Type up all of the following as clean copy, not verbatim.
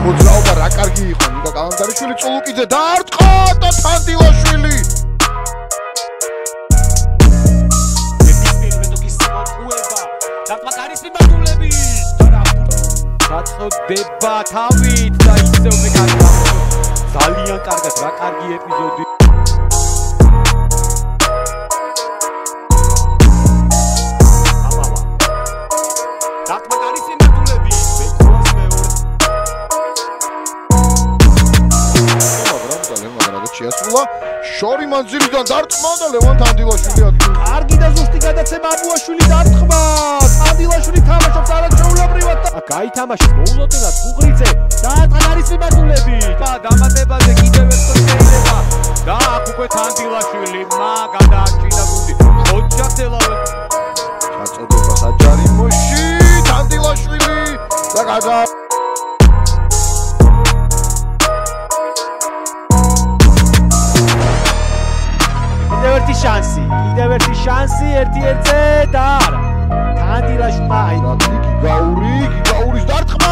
მოძრაობა რა კარგი იყო ნიკა კალანდარიშვილი წულუკიძე დაარტყა და თანდილაშვილი გაწოდება თავით და ისევ მე ძალიან კარგად რა კარგი ეპიზოდი შეასრულა შორი მანძილიდან დარტყმა და ლევან თანდილაშვილი ადგილ. კარგი და ზუსტი გადაცემა აბუაშვილი დარტყმა. თანდილაშვილი თამაშობს არაჩვეულებრივად და გაითამაშეს მოულოდნელად ბუღრიძე დაარტყა არის მიმართულები. დამატებაზე კიდევ ერთხელ შეიძლება და აქ უკვე თანდილაშვილი გადაარჩინა გუნდი. ხოჯათელავე ჩაწოდება საჯარიმოში თანდილაშვილი და გადა კიდევ ერთი შანსი ერთ-ერთზე და არა თანდილაშვილმა გიგაურის დარტყმა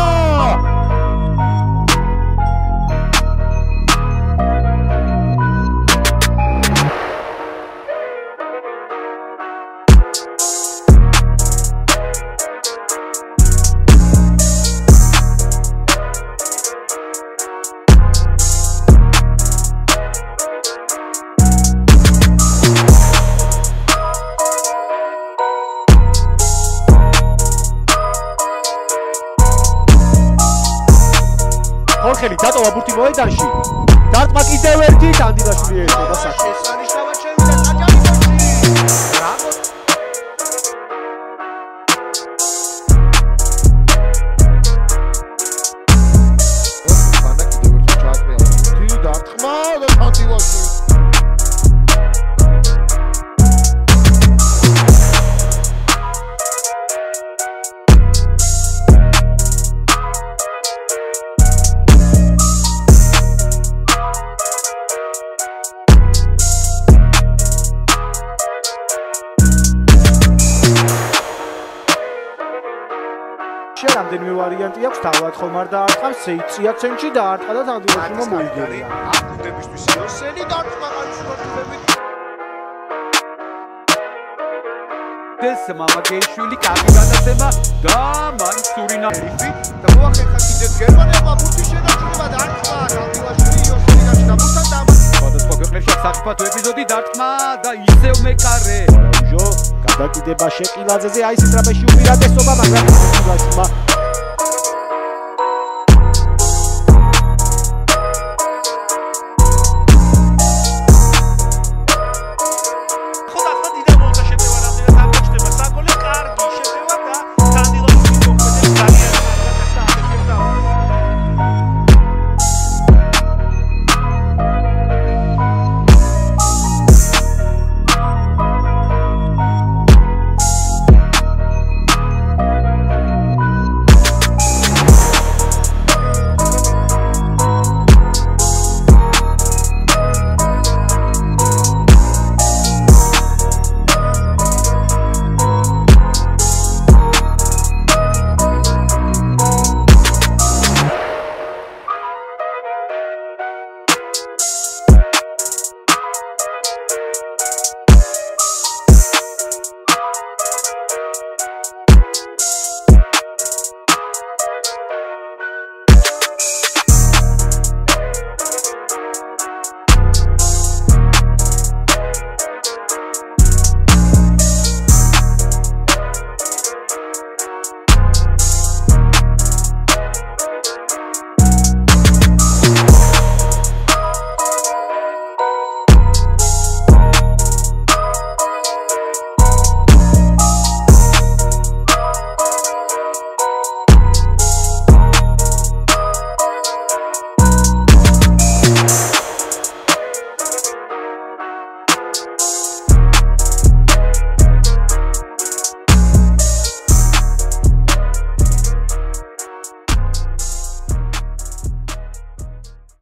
ხელი დატოვა ბურთი მოედანში დარტყმა კიდევ ერთი თანდილაშვილი ერთობა საქმე შესანიშნავად შევიდა საჯარიმოში დარტყმა და თანდილაშვილი რამდენიმე ვარიანტი აქვს თავად ხომ არ დაარტყამს სეიცია ცენტრში დაარტყა და თანდილაშვილმა მოიგერია აკუნდებისთვის იოსელი დარტყმა განშუქებით ეს მამაგეიშვილი კარგი გადაცემა და მაინც სურინამში და მოახერხა კიდევ გერმანელმა ბურთის შენარჩუნება დარტყმა თანდილაშვილი იოსელი გაჩნდა ბურთთან და სხვადასხვა ქვეყნებში სახიფათო ეპიზოდი დარტყმა და ისევ მეკარე გადაკიდება შეყილაძეზე აი ეს ტრაპეში უპირატესობა მაგრამ თანდილაშვილმა